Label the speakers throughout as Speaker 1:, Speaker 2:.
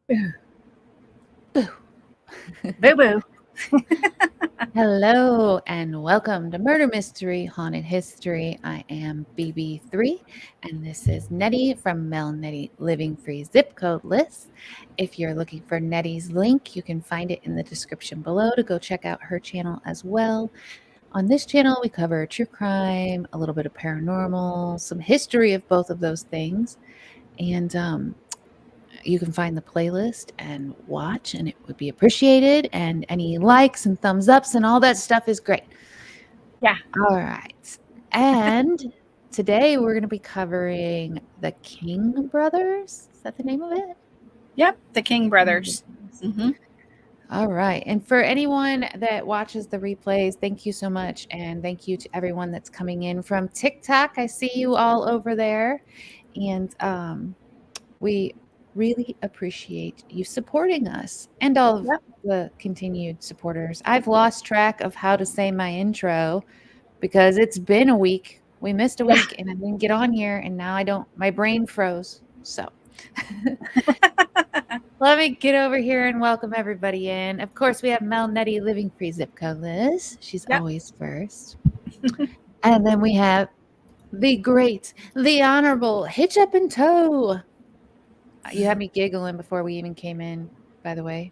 Speaker 1: Boo. Boo. Boo boo.
Speaker 2: Hello and welcome to Murder Mystery Haunted History. I am BB3 and this is Nettie from MelNetteLivingFreeZipCodeless. If you're looking for Nettie's link, you can find it in the description below to go check out her channel as well. On this channel, we cover true crime, a little bit of paranormal, some history of both of those things, and you can find the playlist and watch, and it would be appreciated. And any likes and thumbs ups and all that stuff is great.
Speaker 1: Yeah.
Speaker 2: All right. And today we're going to be covering the King brothers. Is that the name of it?
Speaker 1: Yep. The King brothers. Mm-hmm.
Speaker 2: All right. And for anyone that watches the replays, thank you so much. And thank you to everyone that's coming in from TikTok. I see you all over there. And we really appreciate you supporting us and all of the continued supporters. I've lost track of how to say my intro because it's been a week. We missed a week and I didn't get on here, and now I don't, my brain froze. So let me get over here and welcome everybody in. Of course, we have MelNetteLivingFreeZipCodeless. She's always first. And then we have the great, the honorable Hitch Up and Toe. You had me giggling before we even came in, by the way.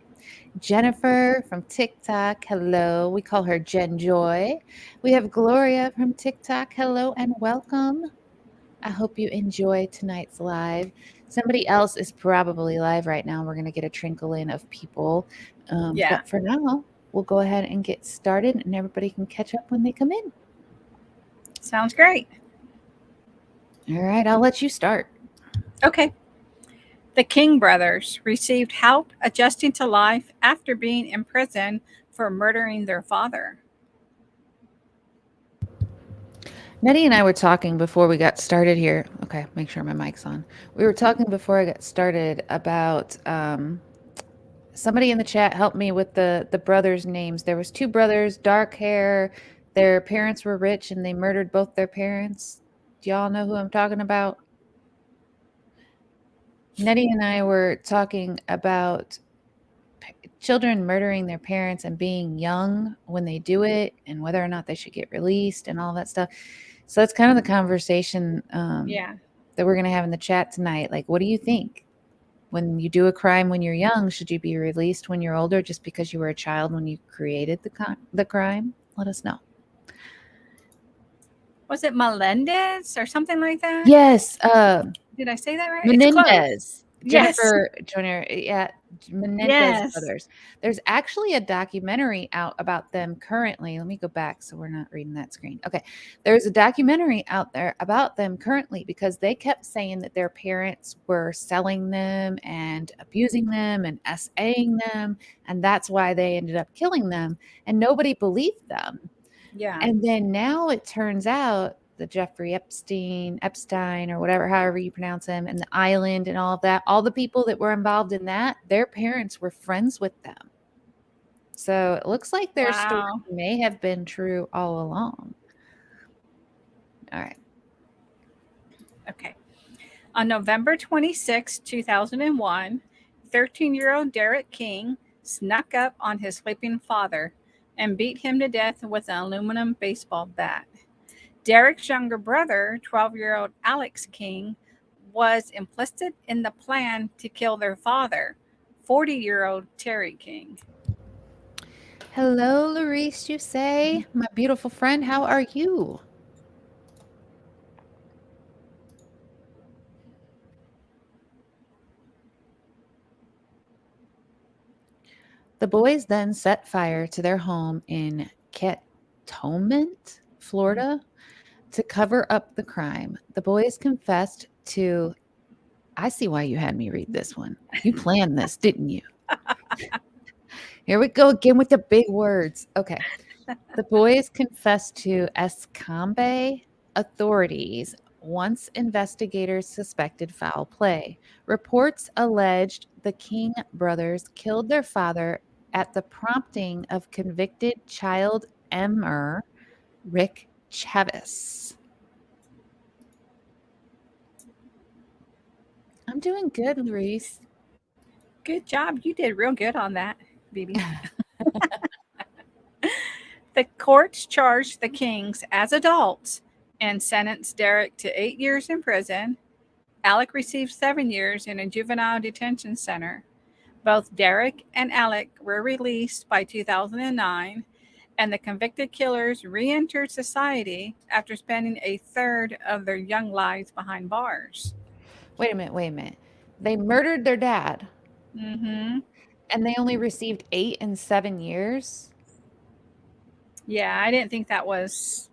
Speaker 2: Jennifer from TikTok. Hello. We call her Jen Joy. We have Gloria from TikTok. Hello and welcome. I hope you enjoy tonight's live. Somebody else is probably live right now. We're going to get a trickle in of people. But for now, we'll go ahead and get started, and everybody can catch up when they come in.
Speaker 1: Sounds great.
Speaker 2: All right. I'll let you start.
Speaker 1: Okay. The King brothers received help adjusting to life after being in prison for murdering their father.
Speaker 2: Nettie and I were talking before we got started here. Okay, make sure my mic's on. We were talking before I got started about somebody in the chat helped me with the brothers' names. There was two brothers, dark hair. Their parents were rich and they murdered both their parents. Do y'all know who I'm talking about? Nettie and I were talking about children murdering their parents and being young when they do it, and whether or not they should get released and all that stuff. So that's kind of the conversation that we're going to have in the chat tonight. Like, what do you think? When you do a crime when you're young, should you be released when you're older just because you were a child when you created the crime? Let us know.
Speaker 1: Was it Melendez or something like that?
Speaker 2: Yes.
Speaker 1: Did I say that right?
Speaker 2: Menendez. Jennifer
Speaker 1: Yes.
Speaker 2: Joyner. Yeah. Menendez brothers. There's actually a documentary out about them currently. Let me go back so we're not reading that screen. Okay. There's a documentary out there about them currently because they kept saying that their parents were selling them and abusing them and SAing them. And that's why they ended up killing them. And nobody believed them.
Speaker 1: Yeah.
Speaker 2: And then now it turns out the Jeffrey Epstein or whatever, however you pronounce him, and the island and all of that, all the people that were involved in that, their parents were friends with them. So it looks like their story may have been true all along. All right.
Speaker 1: Okay. On November 26, 2001, 13-year-old Derek King snuck up on his sleeping father and beat him to death with an aluminum baseball bat. Derek's younger brother, 12-year-old Alex King, was implicit in the plan to kill their father, 40-year-old Terry King.
Speaker 2: Hello, Larice, you say. My beautiful friend, how are you? The boys then set fire to their home in Cantonment, Florida, to cover up the crime. The boys confessed to... I see why you had me read this one. You planned this, didn't you? Here we go again with the big words. Okay. The boys confessed to Escambia authorities once investigators suspected foul play. Reports alleged the King brothers killed their father at the prompting of convicted child emir Rick Chavis. I'm doing good, Larice.
Speaker 1: Good job. You did real good on that, Bibi. The courts charged the Kings as adults and sentenced Derek to 8 years in prison. Alec received 7 years in a juvenile detention center. Both Derek and Alec were released by 2009, and the convicted killers re entered society after spending a third of their young lives behind bars.
Speaker 2: Wait a minute, wait a minute. They murdered their dad
Speaker 1: Mm-hmm.
Speaker 2: and they only received 8 and 7 years?
Speaker 1: Yeah, I didn't think that was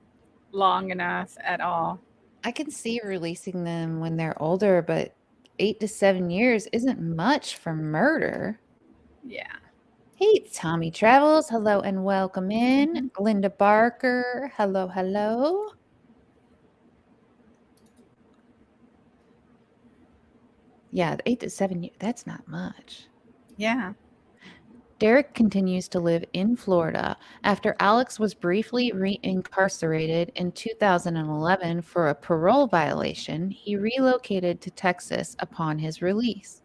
Speaker 1: long enough at all.
Speaker 2: I can see releasing them when they're older, but 8 to 7 years isn't much for murder.
Speaker 1: Yeah.
Speaker 2: Hey, Tommy Travels, hello and welcome in.
Speaker 1: Mhm.
Speaker 2: Linda Barker, hello, hello. Yeah, 8 to 7 years, that's not much.
Speaker 1: Yeah.
Speaker 2: Derek continues to live in Florida after Alex was briefly reincarcerated in 2011 for a parole violation. He relocated to Texas upon his release.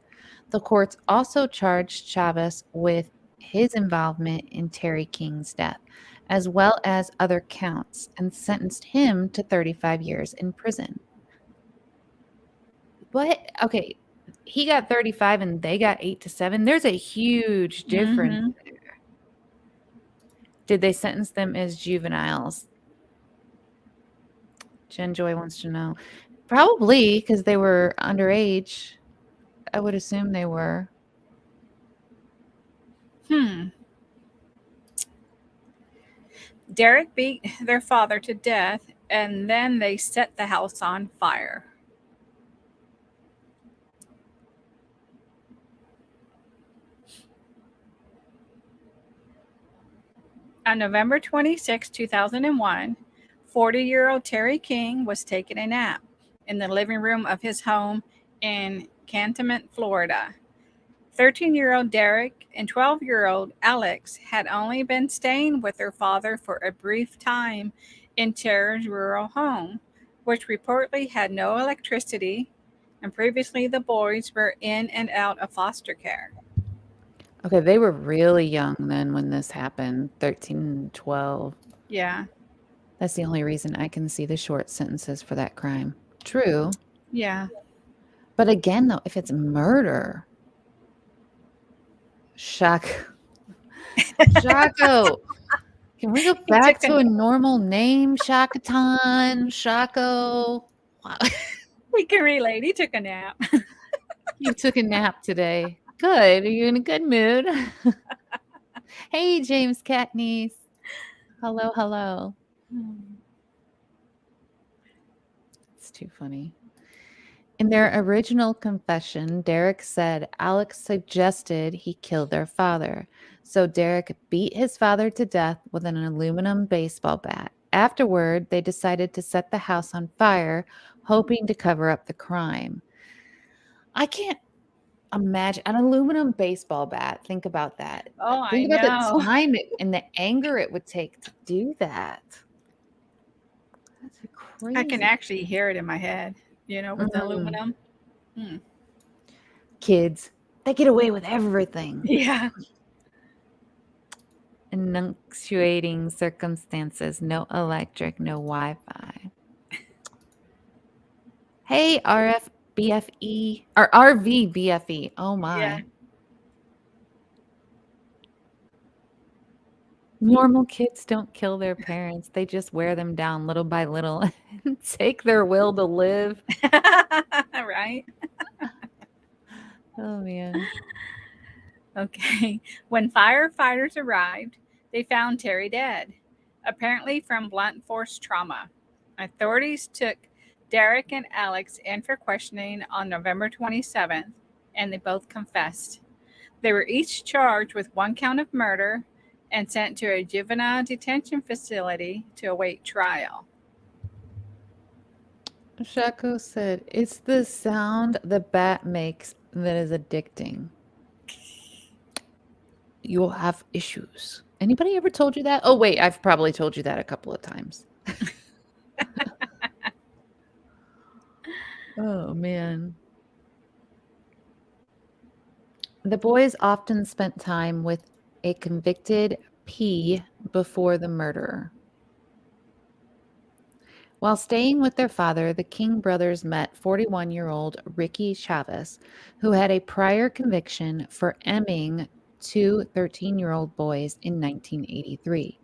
Speaker 2: The courts also charged Chavez with his involvement in Terry King's death, as well as other counts, and sentenced him to 35 years in prison. What? Okay, he got 35 and they got 8 to 7. There's a huge difference.
Speaker 1: Mm-hmm.
Speaker 2: Did they sentence them as juveniles? Jen Joy wants to know. Probably because they were underage. I would assume they were.
Speaker 1: Derek beat their father to death, and then they set the house on fire. On November 26, 2001, 40-year-old Terry King was taking a nap in the living room of his home in Cantonment, Florida. 13-year-old Derek and 12-year-old Alex had only been staying with their father for a brief time in Terry's rural home, which reportedly had no electricity, and previously the boys were in and out of foster care.
Speaker 2: Okay, they were really young then when this happened, 13 and 12.
Speaker 1: Yeah.
Speaker 2: That's the only reason I can see the short sentences for that crime. True.
Speaker 1: Yeah.
Speaker 2: But again, though, if it's murder, Shaco, can we go back to a normal name? Shakaton, Shaco. Wow.
Speaker 1: We can relate. He took a nap.
Speaker 2: You took a nap today. Good. Are you in a good mood? Hey, James Catniece. Hello, hello. It's too funny. In their original confession, Derek said Alex suggested he kill their father. So Derek beat his father to death with an aluminum baseball bat. Afterward, they decided to set the house on fire, hoping to cover up the crime. I can't imagine an aluminum baseball bat. Think about that.
Speaker 1: Oh, I
Speaker 2: Think about the
Speaker 1: know.
Speaker 2: time and the anger it would take to do that. That's
Speaker 1: I can
Speaker 2: crazy.
Speaker 1: actually hear it in my head, with the
Speaker 2: Mhm.
Speaker 1: aluminum.
Speaker 2: Kids, they get away with everything.
Speaker 1: Yeah.
Speaker 2: Enunciating circumstances, no electric, no Wi-Fi. Hey, RFBFE or RVBFE. Oh my.
Speaker 1: Yeah.
Speaker 2: Normal kids don't kill their parents. They just wear them down little by little and take their will to live.
Speaker 1: Right.
Speaker 2: Oh man.
Speaker 1: Okay. When firefighters arrived, they found Terry dead, apparently from blunt force trauma. Authorities took Derek and Alex in for questioning on November 27th, and they both confessed. They were each charged with one count of murder and sent to a juvenile detention facility to await trial.
Speaker 2: Shaco said, it's the sound the bat makes that is addicting. You'll have issues. Anybody ever told you that? Oh, wait, I've probably told you that a couple of times. Oh, man. The boys often spent time with a convicted P before the murder. While staying with their father, the King brothers met 41-year-old Ricky Chavez, who had a prior conviction for emming two 13-year-old boys in 1983.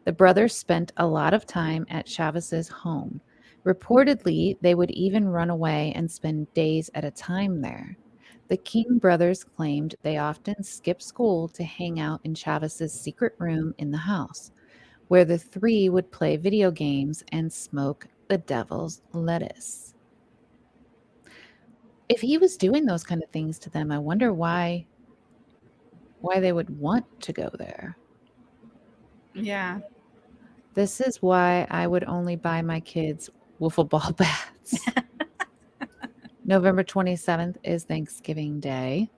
Speaker 2: The brothers spent a lot of time at Chavez's home. Reportedly, they would even run away and spend days at a time there. The King brothers claimed they often skipped school to hang out in Chavez's secret room in the house, where the three would play video games and smoke the devil's lettuce. If he was doing those kind of things to them, I wonder why they would want to go there.
Speaker 1: Yeah.
Speaker 2: This is why I would only buy my kids wiffle ball bats. November 27th is Thanksgiving Day.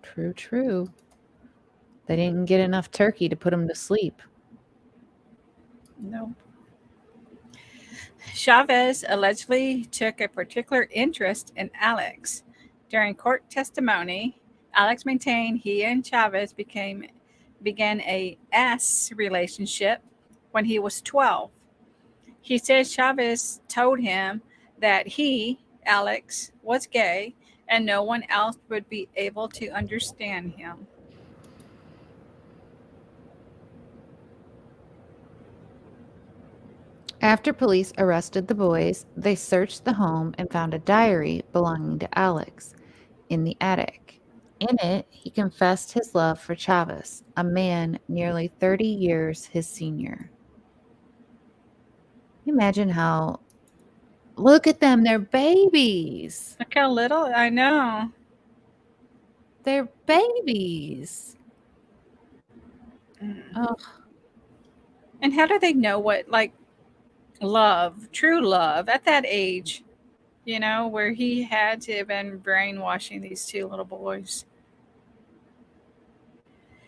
Speaker 2: True, true. They didn't get enough turkey to put them to sleep.
Speaker 1: No. Chavez allegedly took a particular interest in Alex. During court testimony, Alex maintained he and Chavez began a S relationship when he was 12. He said Chavez told him that he, Alex, was gay and no one else would be able to understand him.
Speaker 2: After police arrested the boys, they searched the home and found a diary belonging to Alex in the attic. In it, he confessed his love for Chavez, a man nearly 30 years his senior. Imagine how. Look at them, they're babies.
Speaker 1: Look how little, I know.
Speaker 2: They're babies.
Speaker 1: Mm.
Speaker 2: Oh,
Speaker 1: And how do they know what, like, love, true love at that age, where he had to have been brainwashing these two little boys?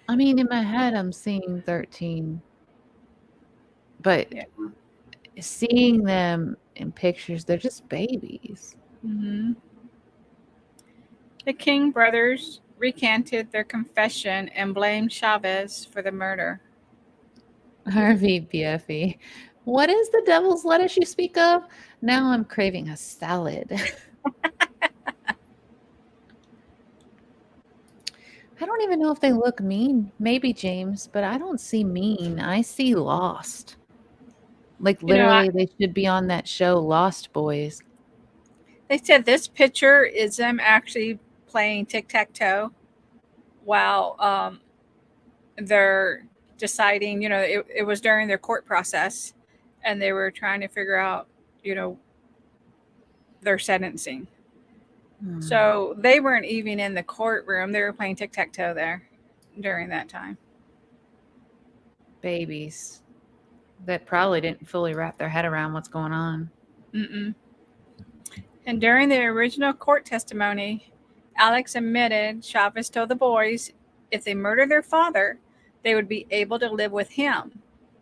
Speaker 2: I mean, in my head, I'm seeing 13, but
Speaker 1: Yeah.
Speaker 2: seeing them in pictures, they're just babies.
Speaker 1: Mm-hmm. The King brothers recanted their confession and blamed Chavez for the murder.
Speaker 2: Harvey BFE. What is the devil's lettuce you speak of? Now I'm craving a salad. I don't even know if they look mean. Maybe James, but I don't see mean. I see lost. Like literally, they should be on that show, Lost Boys.
Speaker 1: They said this picture is them actually playing tic-tac-toe while they're deciding, it was during their court process and they were trying to figure out, their sentencing. So they weren't even in the courtroom. They were playing tic-tac-toe there during that time.
Speaker 2: Babies that probably didn't fully wrap their head around what's going on.
Speaker 1: Mm-mm. And during the original court testimony, Alex admitted Chavez told the boys if they murdered their father, they would be able to live with him.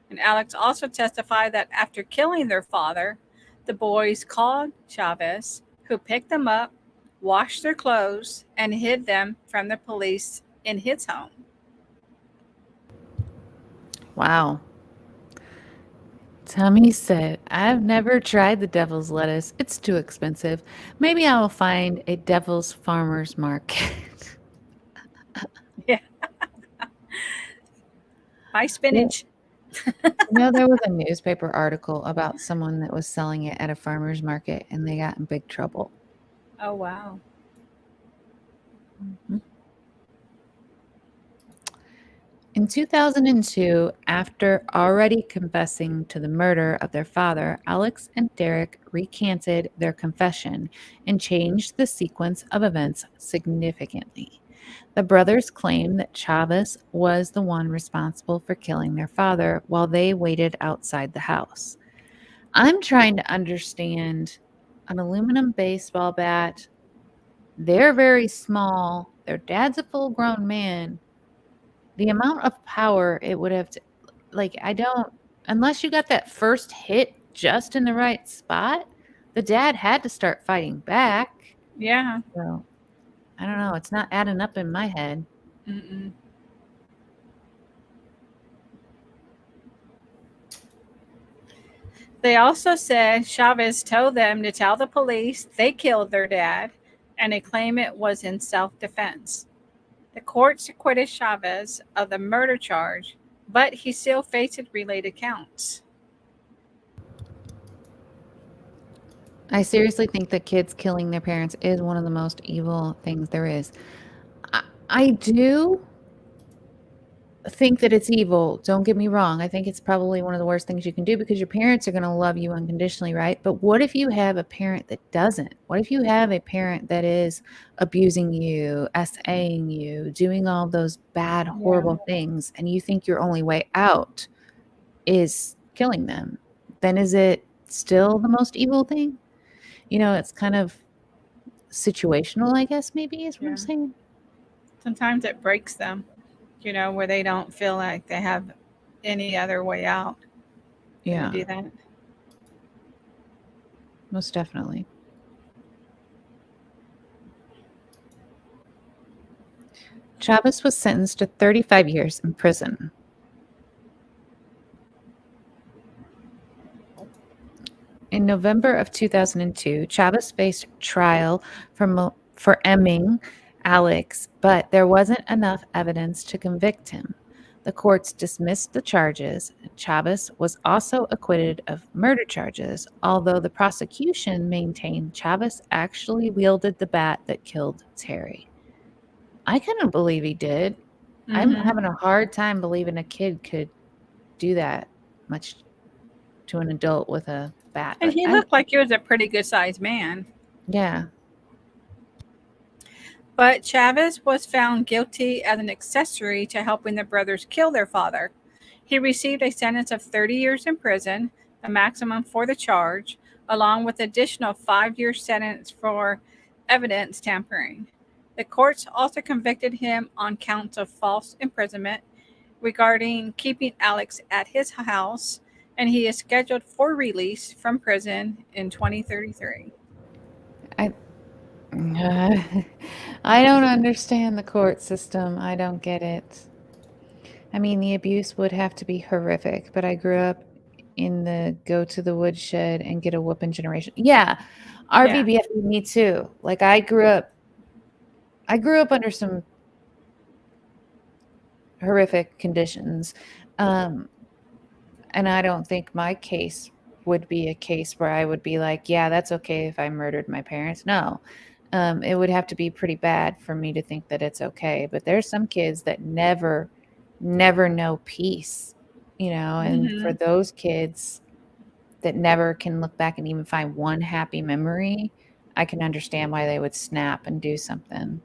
Speaker 1: And Alex also testified that after killing their father, the boys called Chavez, who picked them up, washed their clothes, and hid them from the police in his home.
Speaker 2: Wow. Tommy said, I've never tried the devil's lettuce. It's too expensive. Maybe I will find a devil's farmer's market.
Speaker 1: Yeah. Buy spinach.
Speaker 2: There was a newspaper article about someone that was selling it at a farmer's market and they got in big trouble.
Speaker 1: Oh, wow.
Speaker 2: Mm-hmm. In 2002, after already confessing to the murder of their father, Alex and Derek recanted their confession and changed the sequence of events significantly. The brothers claimed that Chavez was the one responsible for killing their father while they waited outside the house. I'm trying to understand an aluminum baseball bat. They're very small. Their dad's a full-grown man. The amount of power it would have to, unless you got that first hit just in the right spot, the dad had to start fighting back.
Speaker 1: Yeah.
Speaker 2: So I don't know. It's not adding up in my head.
Speaker 1: Mm-mm. They also said Chavez told them to tell the police they killed their dad, and they claim it was in self defense. The courts acquitted Chavez of the murder charge, but he still faced related counts.
Speaker 2: I seriously think that kids killing their parents is one of the most evil things there is. I, I do think that it's evil. Don't get me wrong. I think it's probably one of the worst things you can do because your parents are going to love you unconditionally, right? But what if you have a parent that doesn't? What if you have a parent that is abusing you, SAing you, doing all those bad,
Speaker 1: Yeah.
Speaker 2: horrible things, and you think your only way out is killing them? Then is it still the most evil thing? It's kind of situational, I guess, maybe is what I'm
Speaker 1: Yeah.
Speaker 2: saying.
Speaker 1: Sometimes it breaks them, where they don't feel like they have any other way out than to
Speaker 2: Yeah,
Speaker 1: do that.
Speaker 2: most definitely. Chavez was sentenced to 35 years in prison. In November of 2002, Chavez faced trial for emming Alex, but there wasn't enough evidence to convict him. The courts dismissed the charges. Chavez was also acquitted of murder charges, although the prosecution maintained Chavez actually wielded the bat that killed Terry. I couldn't believe he did. I'm
Speaker 1: Hmm.
Speaker 2: having a hard time believing a kid could do that much to an adult with a bat,
Speaker 1: And
Speaker 2: but
Speaker 1: he looked like he was a pretty good sized man.
Speaker 2: yeah.
Speaker 1: But Chavez was found guilty as an accessory to helping the brothers kill their father. He received a sentence of 30 years in prison, the maximum for the charge, along with additional 5-year sentence for evidence tampering. The courts also convicted him on counts of false imprisonment regarding keeping Alex at his house, and he is scheduled for release from prison in 2033.
Speaker 2: I I don't understand the court system. I don't get it. I mean, the abuse would have to be horrific, but I grew up in the go to the woodshed and get a whooping generation. Yeah,
Speaker 1: Yeah.
Speaker 2: RVBF, me too. Like I grew up under some horrific conditions. Um, and I don't think my case would be a case where I would be like, yeah, that's okay if I murdered my parents. No, it would have to be pretty bad for me to think that it's okay. But there's some kids that never know peace, and for
Speaker 1: Hmm.
Speaker 2: those kids that never can look back and even find one happy memory, I can understand why they would snap and do something.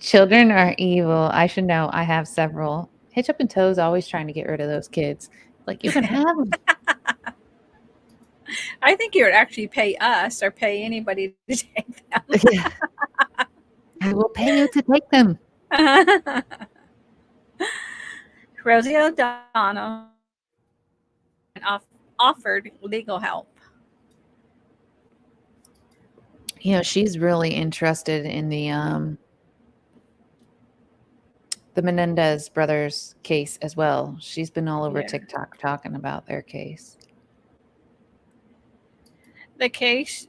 Speaker 2: Children are evil. I should know. I have several. Hitch Up and Toes always trying to get rid of those kids. Like, you can have them.
Speaker 1: I think you would actually pay us or pay anybody to take
Speaker 2: Yeah. I will pay you to take them.
Speaker 1: them. Rosie O'Donnell offered legal help.
Speaker 2: She's really interested in the Menendez brothers case as well. She's been all over
Speaker 1: Yeah.
Speaker 2: TikTok talking about their case.
Speaker 1: The case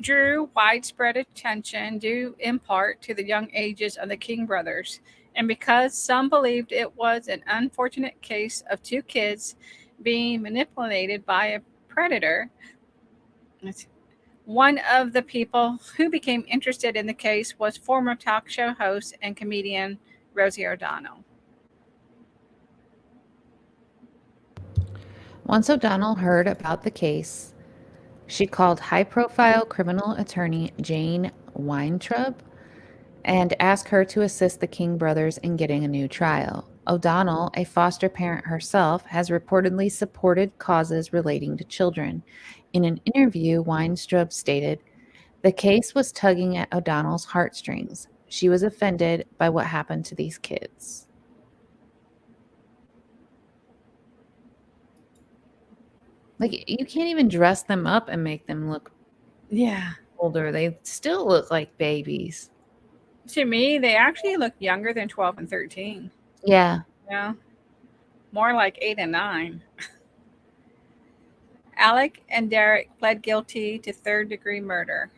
Speaker 1: drew widespread attention due in part to the young ages of the King brothers, and because some believed it was an unfortunate case of two kids being manipulated by a predator. One of the people who became interested in the case was former talk show host and comedian Rosie O'Donnell.
Speaker 2: Once O'Donnell heard about the case, she called high profile criminal attorney Jane Weintraub and asked her to assist the King brothers in getting a new trial. O'Donnell, a foster parent herself, has reportedly supported causes relating to children. In an interview, Weintraub stated, "The case was tugging at O'Donnell's heartstrings. She was offended by what happened to these kids." Like, you can't even dress them up and make them look
Speaker 1: Yeah.
Speaker 2: older. They still look like babies.
Speaker 1: To me, they actually look younger than 12 and 13.
Speaker 2: Yeah.
Speaker 1: Yeah, more like 8 and 9. Alec and Derek pled guilty to third-degree murder.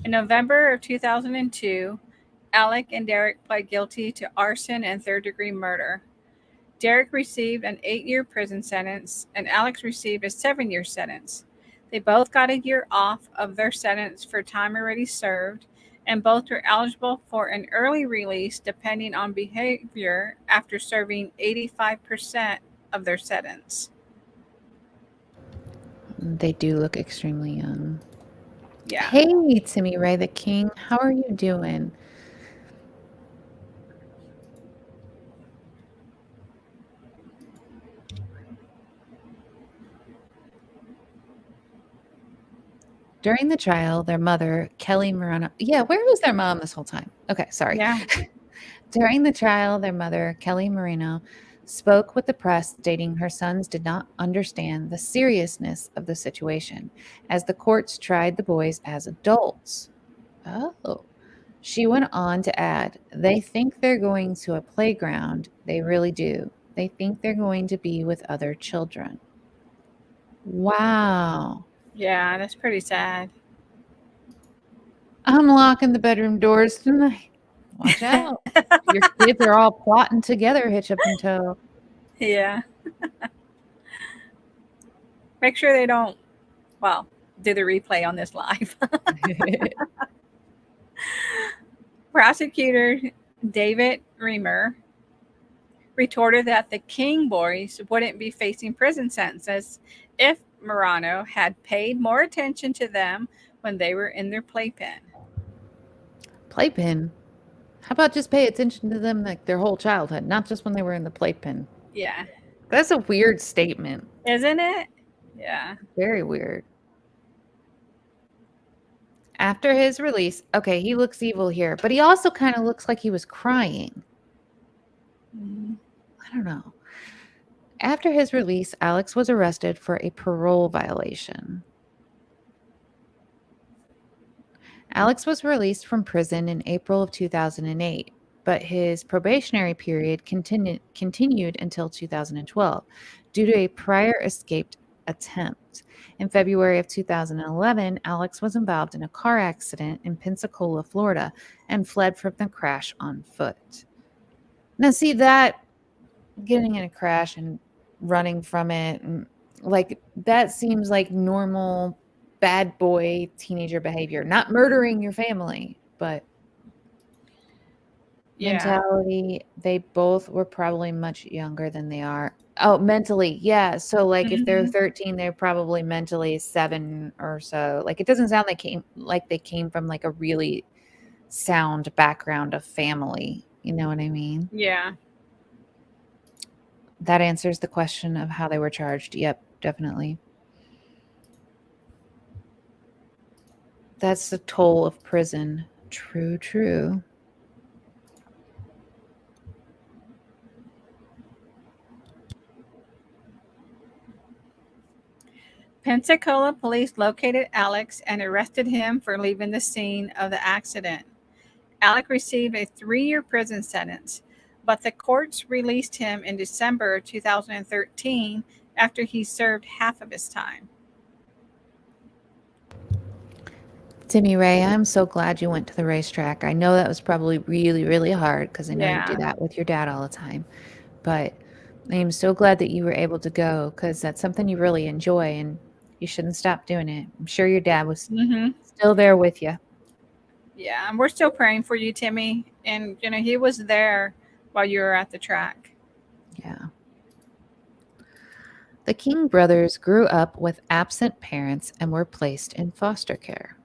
Speaker 1: In November of 2002, Alec and Derek pled guilty to arson and third-degree murder. Derek received an 8-year prison sentence, and Alex received a 7-year sentence. They both got a year off of their sentence for time already served, and both were eligible for an early release depending on behavior after serving 85% of their sentence.
Speaker 2: They do look extremely young.
Speaker 1: Yeah.
Speaker 2: Hey, Timmy Ray the King. How are you doing? During the trial, their mother, Kelly Morano. Yeah, where was their mom this whole time? Okay, sorry.
Speaker 1: Yeah.
Speaker 2: During the trial, their mother, Kelly Moreno, spoke with the press, stating her sons did not understand the seriousness of the situation, as the courts tried the boys as adults. Oh. She went on to add, they think they're going to a playground. They really do. They think they're going to be with other children. Wow.
Speaker 1: Yeah, that's pretty sad.
Speaker 2: I'm locking the bedroom doors tonight. Watch out. Your kids are all plotting together, hitch up and toe.
Speaker 1: Yeah. Make sure they don't, well, do the replay on this live. Prosecutor David Reamer retorted that the King boys wouldn't be facing prison sentences if Morano had paid more attention to them when they were in their playpen.
Speaker 2: Playpen? How about just pay attention to them like their whole childhood, not just when they were in the playpen?
Speaker 1: Yeah.
Speaker 2: That's a weird statement.
Speaker 1: Isn't it? Yeah.
Speaker 2: Very weird. After his release, okay, he looks evil here, but he also kind of looks like he was crying. I don't know. After his release, Alex was arrested for a parole violation. Alex was released from prison in April of 2008, but his probationary period continued until 2012 due to a prior escaped attempt. In February of 2011, Alex was involved in a car accident in Pensacola, Florida, and fled from the crash on foot. Now, see that getting in a crash and running from it, and like that seems like normal bad boy teenager behavior. Not murdering your family, but mentality. They both were probably much younger than they are. Oh, mentally, yeah. So like if they're 13, they're probably mentally 7 or so. Like it doesn't sound like they came from like a really sound background of family. You know what I mean?
Speaker 1: Yeah.
Speaker 2: That answers the question of how they were charged. Yep, definitely. That's the toll of prison. True, true.
Speaker 1: Pensacola police located Alex and arrested him for leaving the scene of the accident. Alec received a 3-year prison sentence, but the courts released him in December 2013 after he served half of his time.
Speaker 2: Timmy Ray, I'm so glad you went to the racetrack. I know that was probably really, really hard because I know you do that with your dad all the time. But I am so glad that you were able to go because that's something you really enjoy and you shouldn't stop doing it. I'm sure your dad was still there with you.
Speaker 1: Yeah, and we're still praying for you, Timmy. And, you know, he was there while you were at the track.
Speaker 2: Yeah. The King brothers grew up with absent parents and were placed in foster care.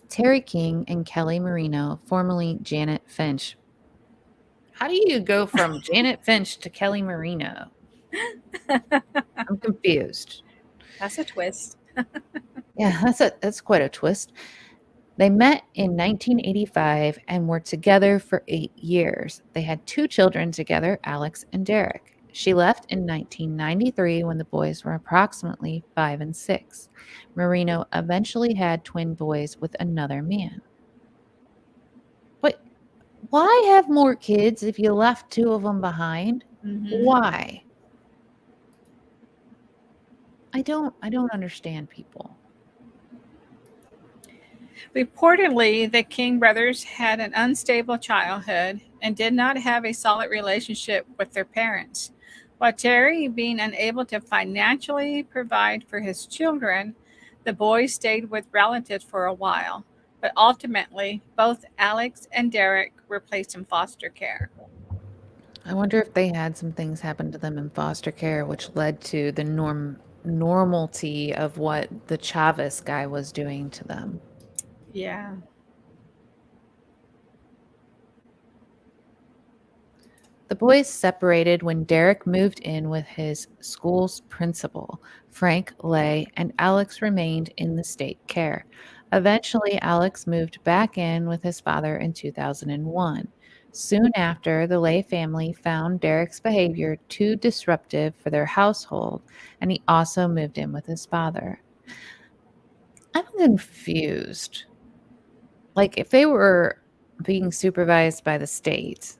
Speaker 2: Terry King and Kelly Marino, formerly Janet Finch. How do you go from Janet Finch to Kelly Marino? I'm confused.
Speaker 1: That's a twist.
Speaker 2: Yeah, that's quite a twist. They met in 1985 and were together for 8 years. They had two children together, Alex and Derek. She left in 1993 when the boys were approximately 5 and 6. Marino eventually had twin boys with another man. But why have more kids if you left two of them behind? Why? I don't understand people.
Speaker 1: Reportedly, the King brothers had an unstable childhood and did not have a solid relationship with their parents. While Terry being unable to financially provide for his children, the boys stayed with relatives for a while. But ultimately, both Alex and Derek were placed in foster care.
Speaker 2: I wonder if they had some things happen to them in foster care which led to the normalcy of what the Chavez guy was doing to them.
Speaker 1: Yeah.
Speaker 2: The boys separated when Derek moved in with his school's principal, Frank Lay, and Alex remained in the state care. Eventually, Alex moved back in with his father in 2001. Soon after, the Lay family found Derek's behavior too disruptive for their household, and he also moved in with his father. I'm confused. Like, if they were being supervised by the state,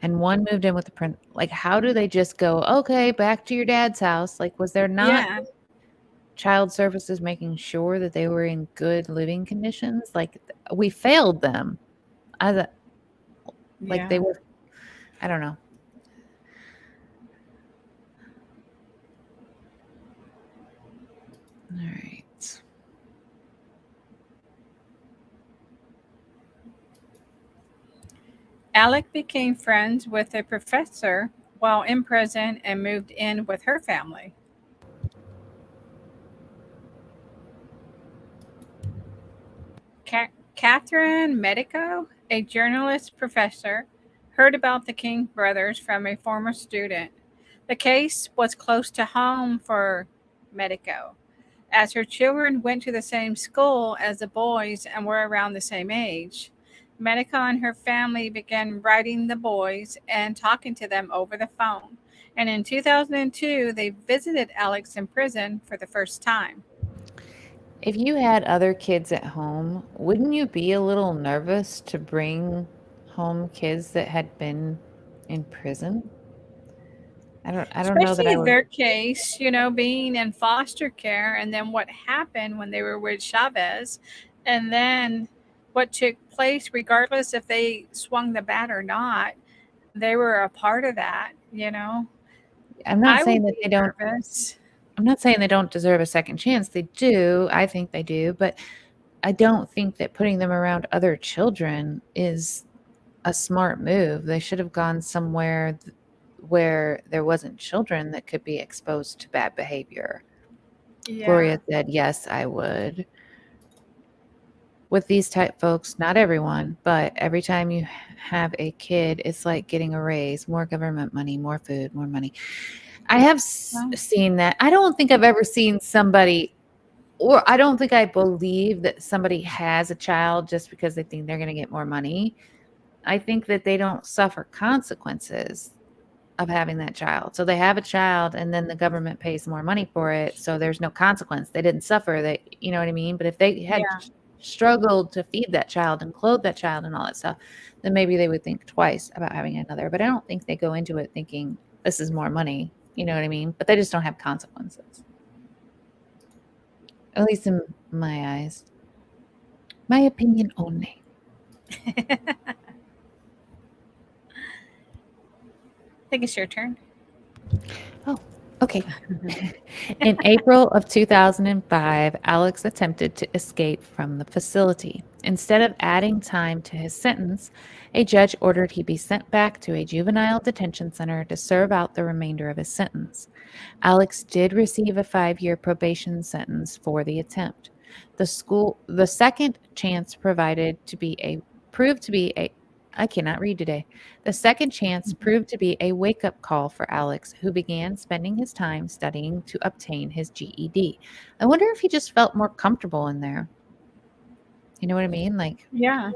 Speaker 2: and one moved in with the prince. Like, how do they just go, okay, back to your dad's house? Like, was there not
Speaker 1: Yeah.
Speaker 2: child services making sure that they were in good living conditions? Like, we failed them. Like, they
Speaker 1: Yeah.
Speaker 2: were, I don't know. All right.
Speaker 1: Alec became friends with a professor while in prison and moved in with her family. Catherine Medico, a journalist professor, heard about the King brothers from a former student. The case was close to home for Medico, as her children went to the same school as the boys and were around the same age. Medico and her family began writing the boys and talking to them over the phone. And in 2002, they visited Alex in prison for the first time.
Speaker 2: If you had other kids at home, wouldn't you be a little nervous to bring home kids that had been in prison? I don't know that
Speaker 1: Especially
Speaker 2: I
Speaker 1: in
Speaker 2: would.
Speaker 1: their case, being in foster care, and then what happened when they were with Chavez, and then what took place, regardless if they swung the bat or not, they were a part of that.
Speaker 2: I'm not
Speaker 1: I
Speaker 2: saying
Speaker 1: would
Speaker 2: that
Speaker 1: be
Speaker 2: they don't
Speaker 1: nervous.
Speaker 2: I'm not saying they don't deserve a second chance. They do. I think they do, but I don't think that putting them around other children is a smart move. They should have gone somewhere where there wasn't children that could be exposed to bad behavior.
Speaker 1: Yeah.
Speaker 2: Gloria said, "Yes, I would." With these type folks, not everyone, but every time you have a kid, it's like getting a raise, more government money, more food, more money. I have
Speaker 1: Well,
Speaker 2: seen that. I don't think I've ever seen somebody, or I don't think I believe that somebody has a child just because they think they're going to get more money. I think that they don't suffer consequences of having that child. So they have a child and then the government pays more money for it. So there's no consequence. They didn't suffer that, you know what I mean? But if they had
Speaker 1: yeah.
Speaker 2: struggled to feed that child and clothe that child and all that stuff, then maybe they would think twice about having another. But I don't think they go into it thinking this is more money. You know what I mean? But they just don't have consequences. At least in my eyes. My opinion only.
Speaker 1: I think it's your turn.
Speaker 2: Oh, okay. In April of 2005, Alex attempted to escape from the facility. Instead of adding time to his sentence, a judge ordered he be sent back to a juvenile detention center to serve out the remainder of his sentence. Alex did receive a 5-year probation sentence for the attempt. The second chance proved to be a I cannot read today. The second chance proved to be a wake-up call for Alex, who began spending his time studying to obtain his GED. I wonder if he just felt more comfortable in there. You know what I mean? Like
Speaker 1: Yeah.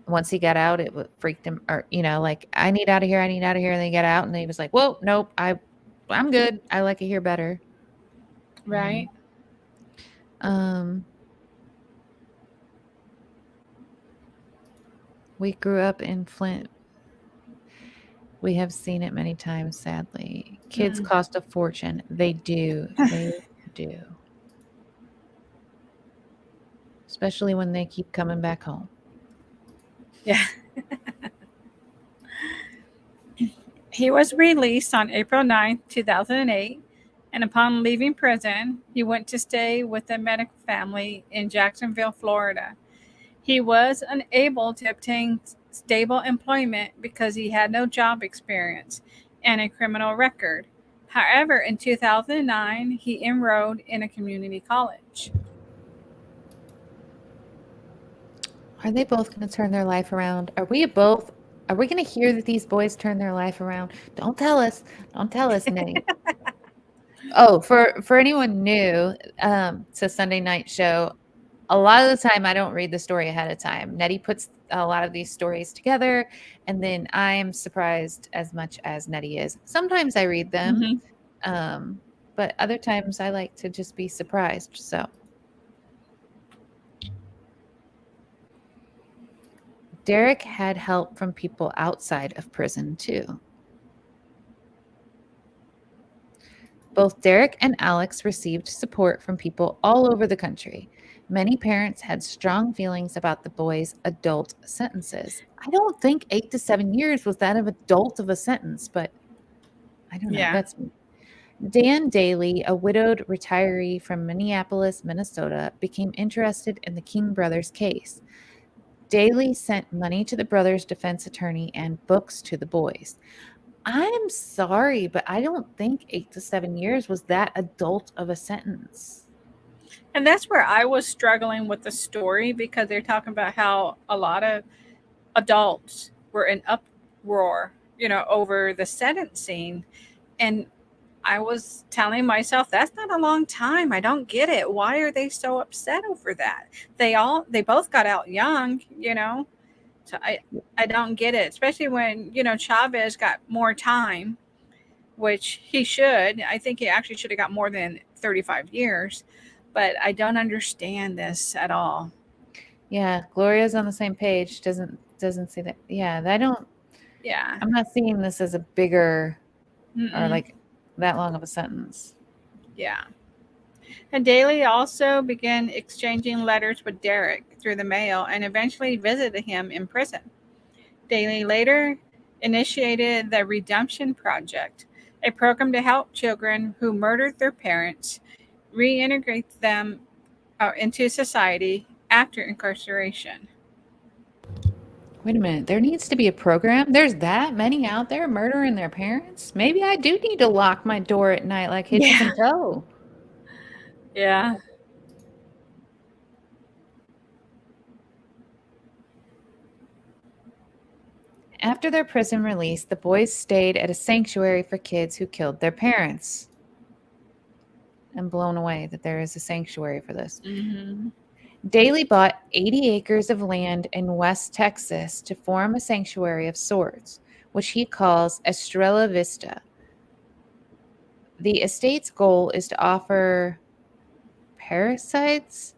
Speaker 2: once he got out, it freaked him, or like I need out of here, I need out of here, and then he got out, and then he was like, "Whoa, nope, I'm good. I like it here better."
Speaker 1: Right.
Speaker 2: Um, we grew up in Flint. We have seen it many times, sadly. Kids
Speaker 1: Mm.
Speaker 2: cost a fortune. They do. They do. Especially when they keep coming back home.
Speaker 1: Yeah. He was released on April 9th, 2008, and upon leaving prison, he went to stay with a medical family in Jacksonville, Florida. He was unable to obtain stable employment because he had no job experience and a criminal record. However, in 2009, he enrolled in a community college.
Speaker 2: Are they both going to turn their life around? Are we going to hear that these boys turn their life around? Don't tell us. Don't tell us, Nettie. Oh, for anyone new to Sunday Night Show, a lot of the time I don't read the story ahead of time. Nettie puts a lot of these stories together, and then I am surprised as much as Nettie is. Sometimes I read them,
Speaker 1: Mm-hmm.
Speaker 2: but other times I like to just be surprised. So Derek had help from people outside of prison too. Both Derek and Alex received support from people all over the country. Many parents had strong feelings about the boys' adult sentences. I don't think 8 to 7 years was that of adult of a sentence, but I don't know.
Speaker 1: Yeah.
Speaker 2: That's me. Dan Daly, a widowed retiree from Minneapolis, Minnesota, became interested in the King brothers' case. Daly sent money to the brothers' defense attorney and books to the boys. I'm sorry, but I don't think 8 to 7 years was that adult of a sentence.
Speaker 1: And that's where I was struggling with the story because they're talking about how a lot of adults were in uproar, over the sentencing. And I was telling myself that's not a long time. I don't get it. Why are they so upset over that? They both got out young. So I don't get it, especially when, Chavez got more time, which he should. I think he actually should have got more than 35 years, but I don't understand this at all.
Speaker 2: Yeah, Gloria's on the same page. Doesn't see that. Yeah, I don't.
Speaker 1: Yeah.
Speaker 2: I'm not seeing this as a bigger or
Speaker 1: Mm-mm.
Speaker 2: like that long of a sentence.
Speaker 1: Yeah. And Daly also began exchanging letters with Derek through the mail and eventually visited him in prison. Daly later initiated the Redemption Project, a program to help children who murdered their parents reintegrate them into society after incarceration.
Speaker 2: Wait a minute. There needs to be a program. There's that many out there murdering their parents. Maybe I do need to lock my door at night like Hitchens
Speaker 1: Yeah.
Speaker 2: and Toe.
Speaker 1: Yeah.
Speaker 2: After their prison release, the boys stayed at a sanctuary for kids who killed their parents. I'm blown away that there is a sanctuary for this.
Speaker 1: Mm-hmm.
Speaker 2: Daly bought 80 acres of land in West Texas to form a sanctuary of sorts, which he calls Estrella Vista. The estate's goal is to offer parasites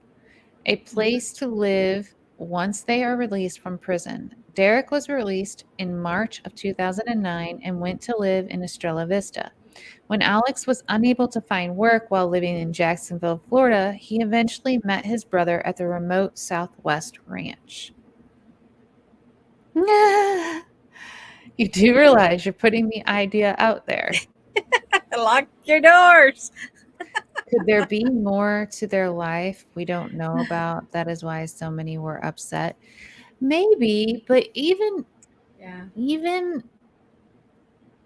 Speaker 2: a place to live once they are released from prison. Derek was released in March of 2009 and went to live in Estrella Vista. When Alex was unable to find work while living in Jacksonville, Florida, he eventually met his brother at the remote Southwest Ranch. You do realize you're putting the idea out there.
Speaker 1: Lock your doors.
Speaker 2: Could there be more to their life we don't know about? That is why so many were upset. Maybe, but
Speaker 1: Yeah.
Speaker 2: even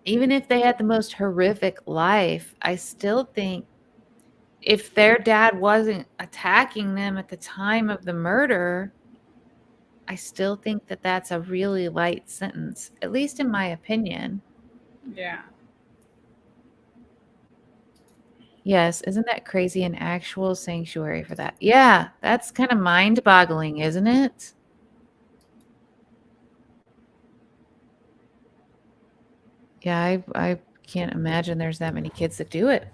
Speaker 2: even if they had the most horrific life, I still think if their dad wasn't attacking them at the time of the murder, I still think that that's a really light sentence, at least in my opinion.
Speaker 1: Yeah.
Speaker 2: Yes, isn't that crazy? An actual sanctuary for that. Yeah, that's kind of mind-boggling, isn't it? Yeah, I can't imagine there's that many kids that do it.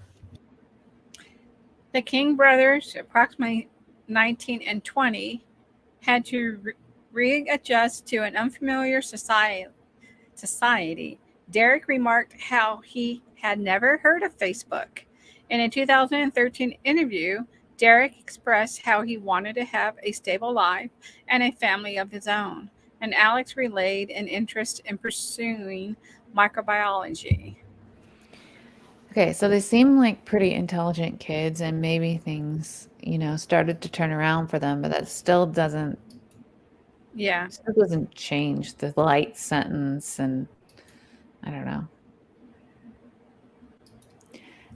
Speaker 1: The King brothers, approximately 19 and 20, had to readjust to an unfamiliar society. Derek remarked how he had never heard of Facebook. In a 2013 interview, Derek expressed how he wanted to have a stable life and a family of his own, and Alex relayed an interest in pursuing microbiology.
Speaker 2: Okay, so they seem like pretty intelligent kids, and maybe things, started to turn around for them, but that
Speaker 1: Yeah,
Speaker 2: still doesn't change the light sentence, and I don't know.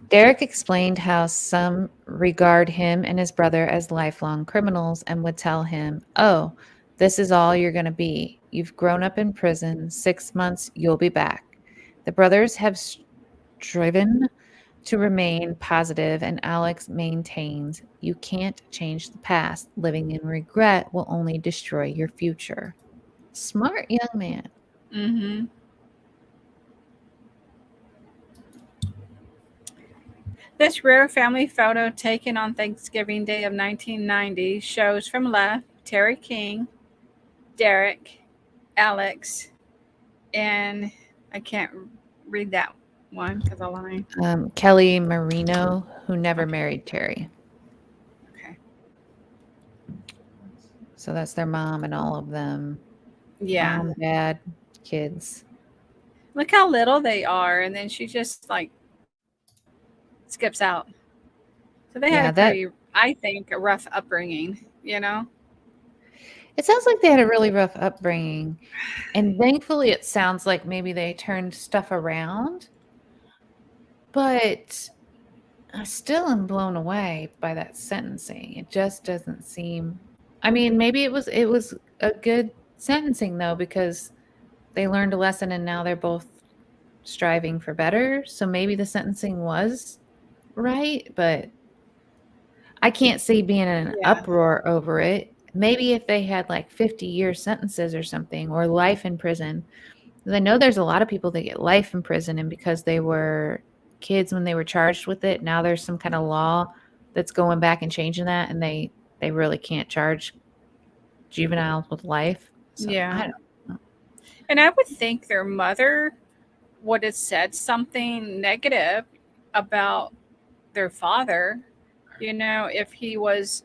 Speaker 2: Derek explained how some regard him and his brother as lifelong criminals and would tell him, "Oh, this is all you're going to be. You've grown up in prison. 6 months, you'll be back." The brothers have striven to remain positive, and Alex maintains, "You can't change the past. Living in regret will only destroy your future." Smart young man.
Speaker 1: hmm. This rare family photo taken on Thanksgiving Day of 1990 shows from left Terry King, Derek, Alex, and I can't read that one because I lied.
Speaker 2: Kelly Marino, who never
Speaker 1: Okay,
Speaker 2: married Terry.
Speaker 1: okay.
Speaker 2: So that's their mom and all of them.
Speaker 1: Yeah.
Speaker 2: Mom, dad, kids.
Speaker 1: Look how little they are. And then she just like skips out. So they had a
Speaker 2: Yeah, that
Speaker 1: pretty, I think, a rough upbringing, you know?
Speaker 2: it sounds like they had a really rough upbringing. And thankfully it sounds like maybe they turned stuff around, but I still am blown away by that sentencing. It just doesn't seem. I mean, maybe it was a good sentencing though, because they learned a lesson and now they're both striving for better. So maybe the sentencing was right, but I can't see being in an
Speaker 1: Yeah.
Speaker 2: uproar over it. Maybe if they had like 50-year sentences or something, or life in prison. 'Cause I know there's a lot of people that get life in prison, and because they were kids when they were charged with it, now there's some kind of law that's going back and changing that, and they really can't charge juveniles with life. So
Speaker 1: Yeah.
Speaker 2: I don't know.
Speaker 1: And I would think their mother would have said something negative about their father, if he was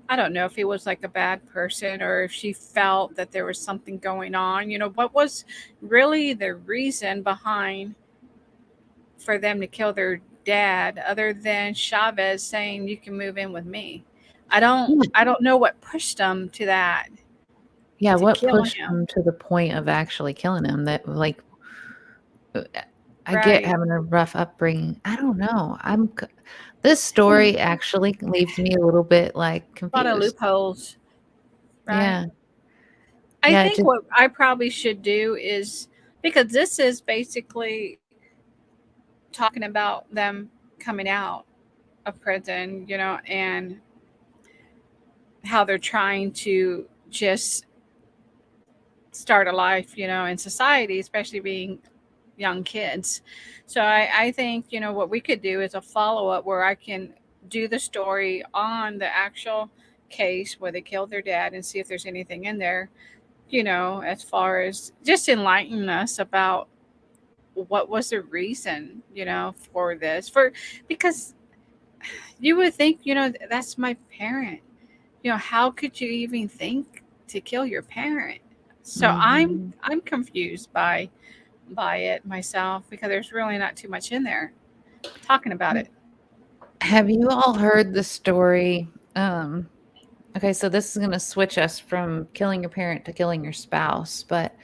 Speaker 1: I don't know if he was like a bad person or if she felt that there was something going on. What was really the reason behind for them to kill their dad other than Chavez saying you can move in with me? I don't know what pushed them to that
Speaker 2: Yeah,
Speaker 1: to
Speaker 2: what
Speaker 1: kill
Speaker 2: pushed
Speaker 1: him.
Speaker 2: them to the point of actually killing him? That like uh, I get
Speaker 1: Right.
Speaker 2: having a rough upbringing. I don't know. This story actually leaves me a little bit like
Speaker 1: A lot of
Speaker 2: confused.
Speaker 1: loopholes, right?
Speaker 2: Yeah.
Speaker 1: I
Speaker 2: Yeah, it
Speaker 1: think
Speaker 2: just
Speaker 1: what I probably should do is because this is basically talking about them coming out of prison, and how they're trying to just start a life, in society, especially being young kids. So I think, what we could do is a follow up where I can do the story on the actual case where they killed their dad and see if there's anything in there, as far as just enlighten us about what was the reason, for this. Because you would think, that's my parent. How could you even think to kill your parent? So I'm
Speaker 2: mhm.
Speaker 1: I'm confused by it myself because there's really not too much in there talking about it.
Speaker 2: Have you all heard the story? Okay, so this is going to switch us from killing your parent to killing your spouse. But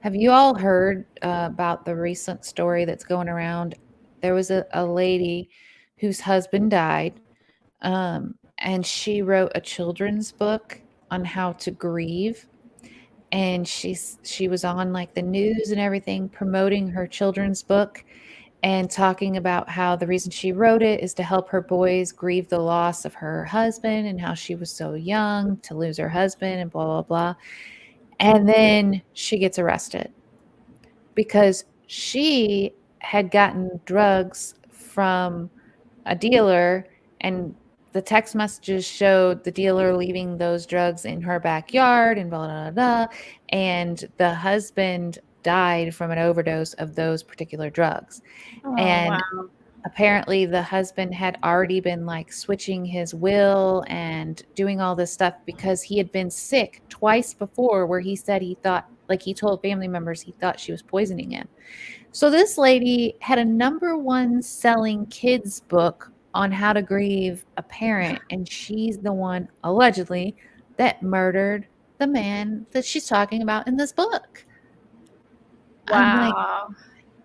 Speaker 2: have you all heard about the recent story that's going around? There was a lady whose husband died, and she wrote a children's book on how to grieve. And she was on like the news and everything promoting her children's book. and talking about how the reason she wrote it is to help her boys grieve the loss of her husband and how she was so young to lose her husband and blah, blah, blah. And then she gets arrested because she had gotten drugs from a dealer, and the text messages showed the dealer leaving those drugs in her backyard and blah, blah, blah, blah. And the husband died from an overdose of those particular drugs.
Speaker 1: Oh,
Speaker 2: And
Speaker 1: wow.
Speaker 2: apparently the husband had already been like switching his will and doing all this stuff because he had been sick twice before, where he said he thought, like he told family members he thought she was poisoning him. So this lady had a #1 selling kids book on how to grieve a parent, and she's the one allegedly that murdered the man that she's talking about in this book. I'm like,
Speaker 1: Wow.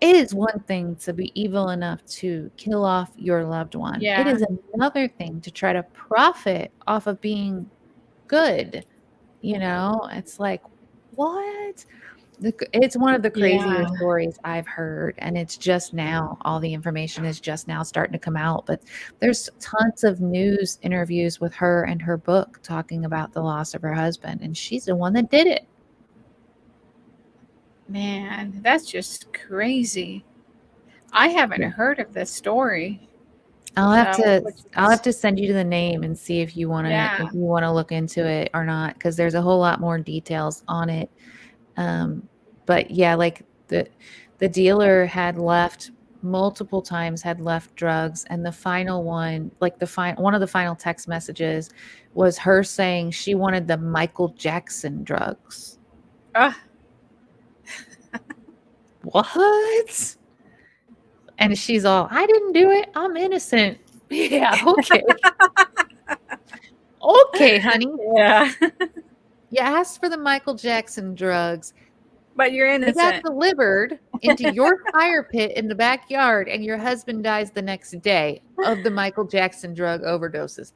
Speaker 2: it is one thing to be evil enough to kill off your loved one. It
Speaker 1: Yeah.
Speaker 2: is another thing to try to profit off of being good. It's like, what? It's one of the crazier
Speaker 1: Yeah.
Speaker 2: stories I've heard, and it's just now, all the information is just now starting to come out, but there's tons of news interviews with her and her book talking about the loss of her husband, and she's the one that did it.
Speaker 1: Man, that's just crazy. I haven't
Speaker 2: Yeah.
Speaker 1: heard of this story.
Speaker 2: I'll have
Speaker 1: So,
Speaker 2: to
Speaker 1: which
Speaker 2: I'll have
Speaker 1: is,
Speaker 2: to send you the name and see if you want to
Speaker 1: yeah.
Speaker 2: look into it or not, because there's a whole lot more details on it. But yeah, like the dealer had left multiple times, had left drugs, and the final one, like one of the final text messages was her saying she wanted the Michael Jackson drugs.
Speaker 1: Ah,
Speaker 2: What? And she's all, I didn't do it. I'm innocent. Yeah, okay. Okay, honey.
Speaker 1: yeah.
Speaker 2: You asked for the Michael Jackson drugs.
Speaker 1: But you're
Speaker 2: They got
Speaker 1: innocent.
Speaker 2: delivered into your fire pit in the backyard, and your husband dies the next day of the Michael Jackson drug overdoses.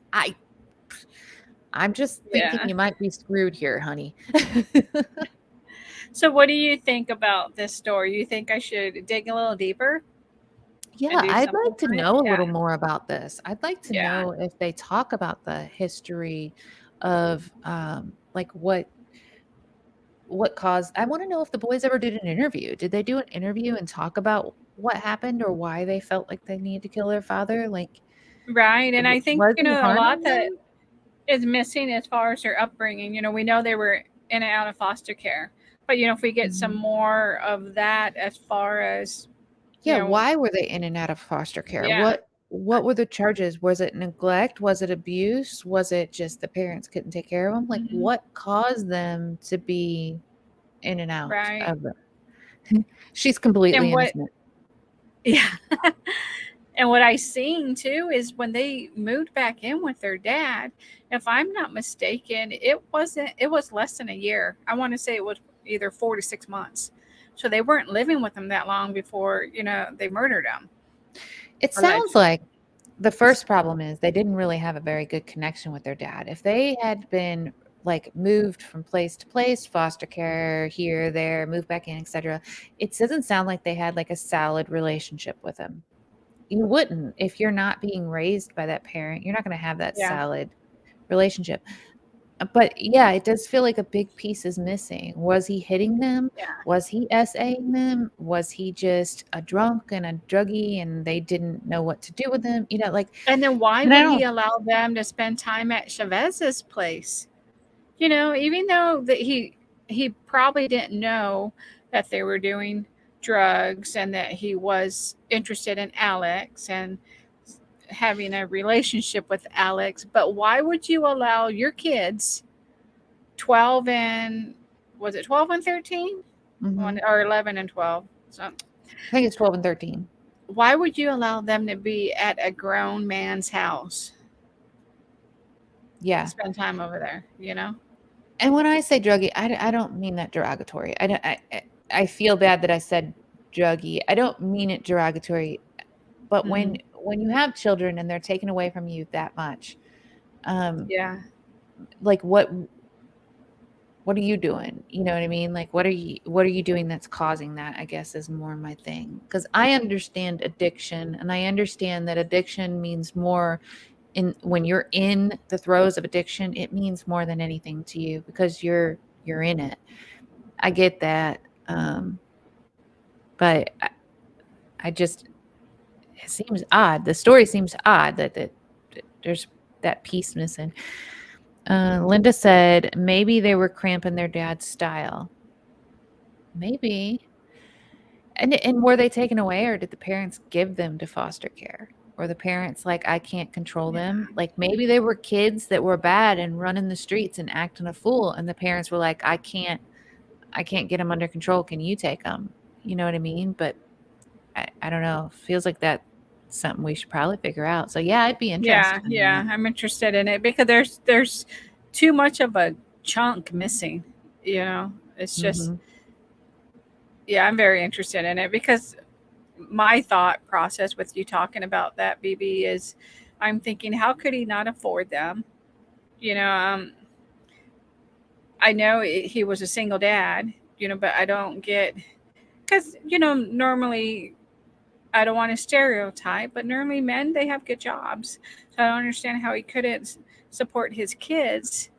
Speaker 2: I'm just thinking
Speaker 1: Yeah.
Speaker 2: you might be screwed here, honey.
Speaker 1: So, what do you think about this story? You think I should dig a little deeper and
Speaker 2: Yeah,
Speaker 1: do
Speaker 2: I'd
Speaker 1: something
Speaker 2: like to
Speaker 1: on it?
Speaker 2: know a
Speaker 1: Yeah.
Speaker 2: little more about this. I'd like to
Speaker 1: Yeah.
Speaker 2: know if they talk about the history of like what caused. I want to know if the boys ever did an interview. Did they do an interview and talk about what happened or why they felt like they needed to kill their father? Like,
Speaker 1: Right. And I think,
Speaker 2: was he
Speaker 1: a lot
Speaker 2: harming
Speaker 1: that
Speaker 2: them?
Speaker 1: is missing as far as their upbringing. We know they were in and out of foster care. But, if we get some
Speaker 2: Mhm.
Speaker 1: more of that as far as, you
Speaker 2: Yeah,
Speaker 1: know,
Speaker 2: why were they in and out of foster care?
Speaker 1: yeah.
Speaker 2: What were the charges? Was it neglect? Was it abuse? Was it just the parents couldn't take care of them? Like,
Speaker 1: Mhm.
Speaker 2: what caused them to be in and out
Speaker 1: Right.
Speaker 2: of it? She's completely
Speaker 1: And what,
Speaker 2: innocent.
Speaker 1: yeah. And what I seen too is when they moved back in with their dad, if I'm not mistaken, it was less than a year. I want to say it was either 4 to 6 months. So they weren't living with them that long before, they murdered them,
Speaker 2: It sounds
Speaker 1: allegedly.
Speaker 2: like the first problem is they didn't really have a very good connection with their dad. If they had been like moved from place to place, foster care here, there, moved back in, etc., it doesn't sound like they had like a solid relationship with him. You wouldn't if you're not being raised by that parent. You're not going to have that
Speaker 1: Yeah.
Speaker 2: solid relationship. But yeah, it does feel like a big piece is missing. Was he hitting them?
Speaker 1: Yeah.
Speaker 2: Was he SAing them? Was he just a drunk and a druggie and they didn't know what to do with him? Like,
Speaker 1: And then why
Speaker 2: and I
Speaker 1: would he
Speaker 2: don't,
Speaker 1: allow them to spend time at Chavez's place? Even though that he probably didn't know that they were doing drugs and that he was interested in Alex and having a relationship with Alex, but why would you allow your kids 12 and was it 12 and 13?
Speaker 2: mhm.
Speaker 1: Or 11 and 12? So
Speaker 2: I think it's 12 and 13.
Speaker 1: why would you allow them to be at a grown man's house and
Speaker 2: Yeah.
Speaker 1: spend time over there,
Speaker 2: And when I say druggie, I don't mean that derogatory. I feel bad that I said druggie. I don't mean it derogatory. But
Speaker 1: Mm-hmm.
Speaker 2: when you have children and they're taken away from you that much, um,
Speaker 1: Yeah.
Speaker 2: like what what are you doing? You know what I mean? Like, what are you doing that's causing that, I guess, is more my thing. Because I understand addiction, and I understand that addiction means more in when you're in the throes of addiction, it means more than anything to you because you're in it. I get that. But I just it seems odd. The story seems odd that there's that piece missing. Linda said maybe they were cramping their dad's style. Maybe. And were they taken away, or did the parents give them to foster care? Or the parents like, I can't control
Speaker 1: Yeah.
Speaker 2: them? Like maybe they were kids that were bad and running the streets and acting a fool, and the parents were like, I can't get them under control. Can you take them? You know what I mean? But I don't know. Feels like that's something we should probably figure out. So yeah, I'd be
Speaker 1: Yeah,
Speaker 2: interested in
Speaker 1: yeah,
Speaker 2: that.
Speaker 1: I'm interested in it because there's too much of a chunk missing. You know, it's just
Speaker 2: Hmm.
Speaker 1: yeah, I'm very interested in it because my thought process with you talking about that, BB, is I'm thinking, how could he not afford them? You know, I know he was a single dad, you know, but I don't get because normally I don't want to stereotype, but normally men they have good jobs, so I don't understand how he couldn't support his kids,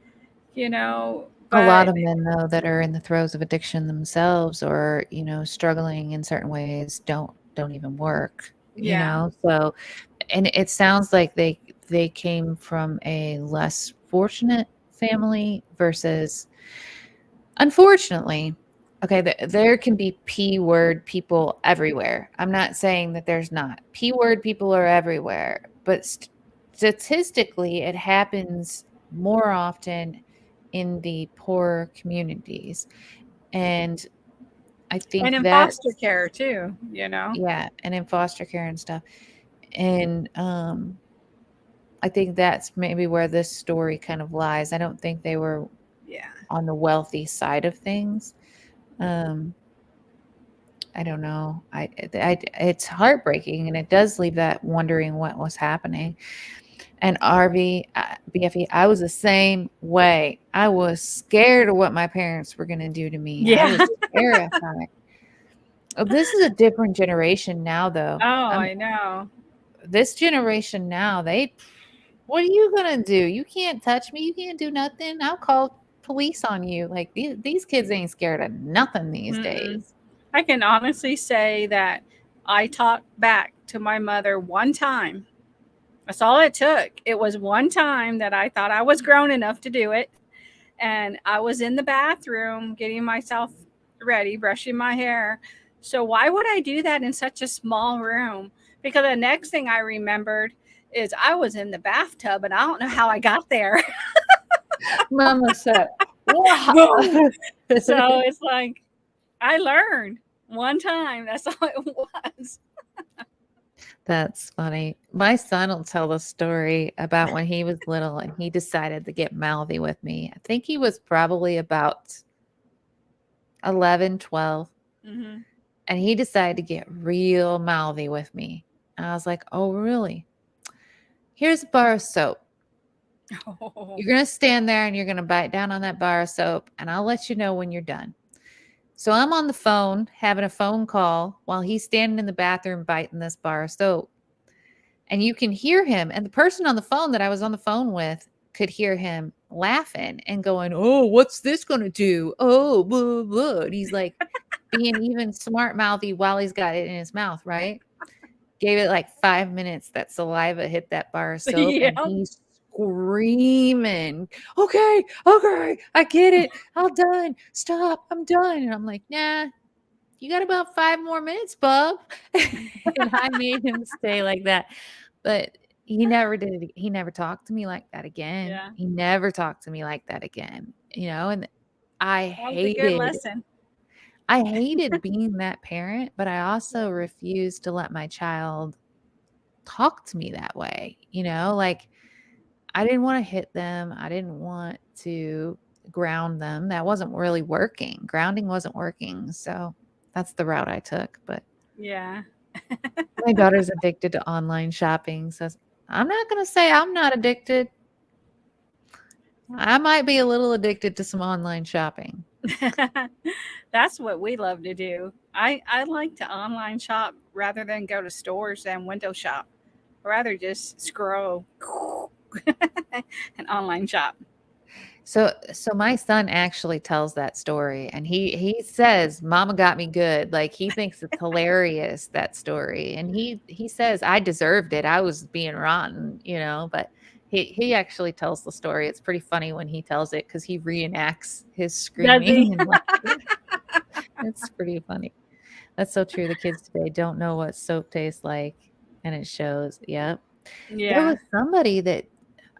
Speaker 1: you know.
Speaker 2: A lot
Speaker 1: But
Speaker 2: of men, though, that are in the throes of addiction themselves, or struggling in certain ways, don't even work.
Speaker 1: yeah,
Speaker 2: So, and it sounds like they came from a less fortunate family versus, unfortunately, okay, there can be P word people everywhere. I'm not saying that there's not. P word people are everywhere, but statistically, it happens more often in the poor communities. And I
Speaker 1: and
Speaker 2: think
Speaker 1: in foster
Speaker 2: that's,
Speaker 1: care too, you know.
Speaker 2: yeah, and in foster care and stuff. And I think that's maybe where this story kind of lies. I don't think they were
Speaker 1: Yeah,
Speaker 2: on the wealthy side of things. Um, I don't know. It's heartbreaking, and it does leave that wondering what was happening. And RV, BFE, I was the same way. I was scared of what my parents were going to do to me. I
Speaker 1: yeah.
Speaker 2: was terrified. Oh, this is a different generation now, though.
Speaker 1: Oh, I know.
Speaker 2: This generation now, what are you gonna do? You can't touch me. You can't do nothing. I'll call police on you. Like these kids ain't scared of nothing these
Speaker 1: Mm-mm.
Speaker 2: days.
Speaker 1: I can honestly say that I talked back to my mother one time. That's all it took. It was one time that I thought I was grown enough to do it. And I was in the bathroom getting myself ready, brushing my hair. So, why would I do that in such a small room? Because the next thing I remembered is I was in the bathtub and I don't know how I got there.
Speaker 2: Mama said, "Wow."
Speaker 1: Boom. So, it's like I learned one time. That's all it was.
Speaker 2: That's funny. My son will tell the story about when he was little and he decided to get mouthy with me. I think he was probably about 11, 12,
Speaker 1: Hmm.
Speaker 2: and he decided to get real mouthy with me. And I was like, "Oh, really? Here's a bar of soap.
Speaker 1: Oh,
Speaker 2: You're going to stand there and you're going to bite down on that bar of soap, and I'll let you know when you're done." So I'm on the phone having a phone call while he's standing in the bathroom biting this bar of soap. And you can hear him. And the person on the phone that I was on the phone with could hear him laughing and going, "Oh, what's this going to do? Oh, blah, blah." And he's like being even smart mouthy while he's got it in his mouth, right? Gave it like 5 minutes. That saliva hit that bar of soap
Speaker 1: yeah.
Speaker 2: and he's screaming, "Okay, okay, I get it. I'm done. Stop. I'm done." And I'm like, "Nah, you got about 5 more minutes, bub." And I made him stay like that. But he never did it. He never talked to me like that again.
Speaker 1: Yeah.
Speaker 2: He never talked to me like that again. And I
Speaker 1: That was a good
Speaker 2: hated
Speaker 1: lesson.
Speaker 2: I hated being that parent, but I also refused to let my child talk to me that way. Like I didn't want to hit them. I didn't want to ground them. That wasn't really working. Grounding wasn't working. So that's the route I took. But
Speaker 1: Yeah.
Speaker 2: my daughter's addicted to online shopping. So I'm not going to say I'm not addicted. I might be a little addicted to some online shopping.
Speaker 1: That's what we love to do. I like to online shop rather than go to stores and window shop. I'd rather just scroll and online shop.
Speaker 2: So my son actually tells that story, and he says mama got me good. Like, he thinks it's hilarious, that story. And he says I deserved it. I was being rotten. But he actually tells the story. It's pretty funny when he tells it because he reenacts his
Speaker 1: Does he?
Speaker 2: screaming and like it's pretty funny. That's so true. The kids today don't know what soap tastes like, and it shows. Yep. There
Speaker 1: Yeah.
Speaker 2: was somebody that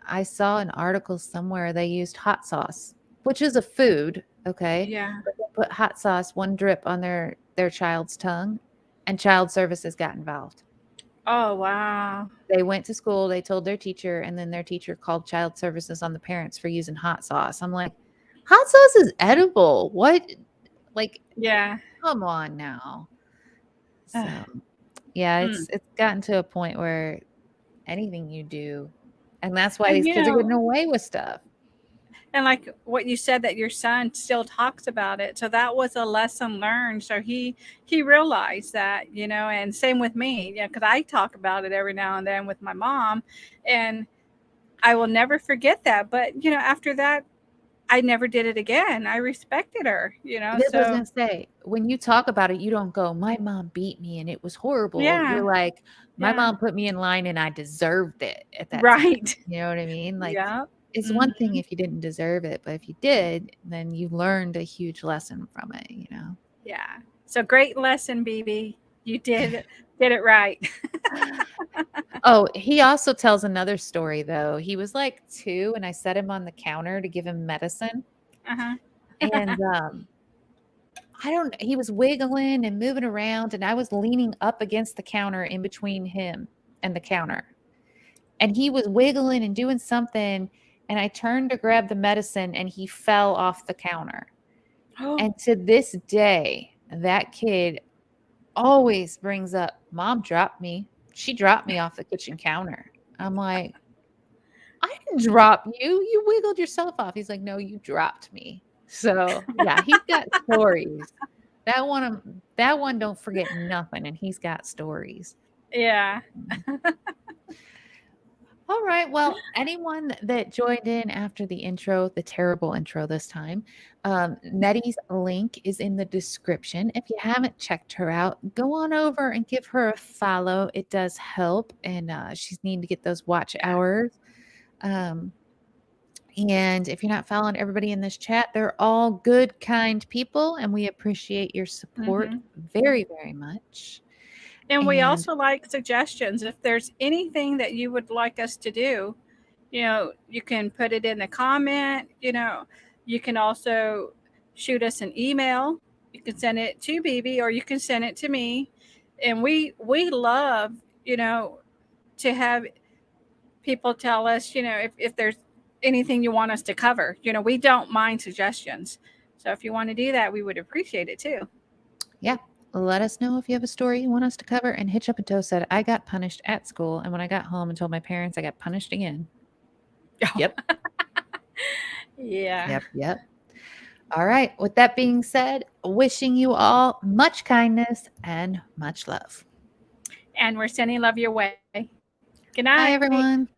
Speaker 2: I saw an article somewhere, they used hot sauce, which is a food, okay?
Speaker 1: Yeah.
Speaker 2: But they put hot sauce, 1 drip on their child's tongue, and child services got involved.
Speaker 1: Oh, wow.
Speaker 2: They went to school, they told their teacher, and then their teacher called child services on the parents for using hot sauce. I'm like, "Hot sauce is edible. What?" Like,
Speaker 1: Yeah.
Speaker 2: come on now.
Speaker 1: Ugh.
Speaker 2: So, yeah,
Speaker 1: Mm.
Speaker 2: it's gotten to a point where anything you do, and that's why
Speaker 1: And
Speaker 2: these kids are getting away with stuff.
Speaker 1: and like what you said that your son still talks about it. So that was a lesson learned. So he realized that, and same with me, because I talk about it every now and then with my mom, and I will never forget that. But after that, I never did it again. I respected her,
Speaker 2: That's what I was
Speaker 1: so
Speaker 2: gonna say. When you talk about it, you don't go, "My mom beat me and it was horrible." You're
Speaker 1: yeah,
Speaker 2: like, "My
Speaker 1: yeah,
Speaker 2: mom put me in line and I deserved it at that time."
Speaker 1: right.
Speaker 2: You know what I mean? Like,
Speaker 1: Yeah.
Speaker 2: it's
Speaker 1: Hmm.
Speaker 2: one thing if you didn't deserve it, but if you did, then you learned a huge lesson from it.
Speaker 1: Yeah. So great lesson, BB. You did it right.
Speaker 2: Oh, he also tells another story though. He was like 2 and I set him on the counter to give him medicine.
Speaker 1: Uh-huh.
Speaker 2: And I don't he was wiggling and moving around, and I was leaning up against the counter in between him and the counter. And he was wiggling and doing something, and I turned to grab the medicine and he fell off the counter.
Speaker 1: Oh,
Speaker 2: And to this day, that kid always brings up, "Mom dropped me. She dropped me off the kitchen counter." I'm like, "I didn't drop you. You wiggled yourself off." He's like, "No, you dropped me." So, yeah, he's got stories. That one don't forget nothing, and he's got stories.
Speaker 1: yeah.
Speaker 2: All right. Well, anyone that joined in after the intro, the terrible intro this time, Nettie's link is in the description. If you haven't checked her out, go on over and give her a follow. It does help, and she's needing to get those watch hours. Um, and if you're not following everybody in this chat, they're all good, kind people, and we appreciate your support
Speaker 1: Hmm.
Speaker 2: very, very much.
Speaker 1: And we
Speaker 2: And
Speaker 1: also like suggestions. If there's anything that you would like us to do, you can put it in the comment. You can also shoot us an email. You can send it to BB or you can send it to me. And we love, to have people tell us, if there's anything you want us to cover. We don't mind suggestions. So if you want to do that, we would appreciate it too.
Speaker 2: yeah, let us know if you have a story you want us to cover. And Hitch Up and Toe said, I got punished at school. And when I got home and told my parents, I got punished again. Yep.
Speaker 1: Yeah.
Speaker 2: Yep. Yep. All right. With that being said, wishing you all much kindness and much love.
Speaker 1: And we're sending love your way. Good night.
Speaker 2: Bye, everyone.